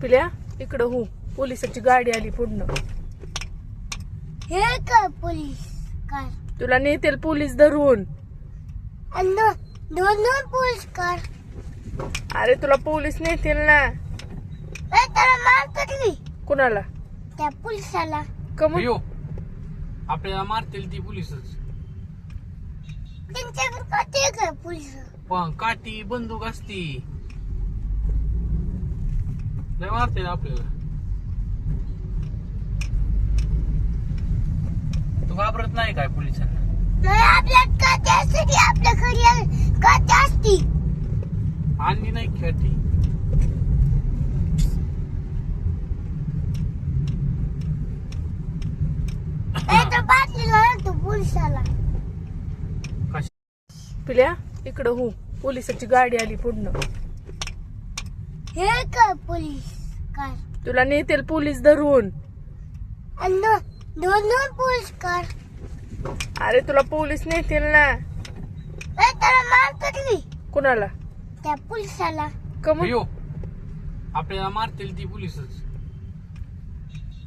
पिल्या इकडं हो, पोलिसाची गाडी आली पुढनं. हे का पोलीस कार तुला नेतील पोलीस धरून. आणि दोन पोलीस कार अरे तुला पोलीस नेतील ना. त्याला मारतात मी कुणाला? त्या पोलिसाला. कम अयो आपल्याला मारतील ती पोलीसच. त्यांच्याकडे का ते काय पोलीस पण काठी बंदूक असती, लय मारतील आपल्याला. तू घाबरत नाही काय पोलिसांना? नाही आपल्या कात्यासाठी आपल्या घरी कात्या असती. आणली नाही काठी. तर बाटलीला लागतो पोलिसाला. पिल्या इकडं हो, पोलिसाची गाडी आली पुढनं. हे का पोलीस कार तुला नेतील पोलीस धरून. आणि दोन पोलीस कार अरे तुला पोलीस नेतील ना. त्याला मारतात मी कुणाला? त्या पोलिसाला. कम अयो आपल्याला मारतील ती पोलीसच.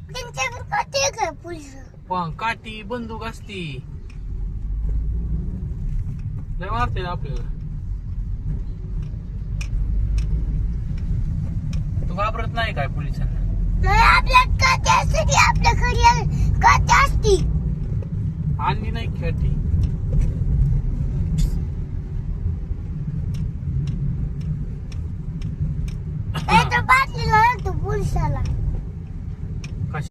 त्यांच्याकडे का ते काय पोलीस पण काठी बंदूक असती, लय मारतील आपल्याला. तू घाबरत नाही काय पोलिसांना? नाही आपल्या कात्यासाठी आपल्या घरी कात्या असती. आणली नाही काठी. तर बाटलीला लागतो पोलिसाला.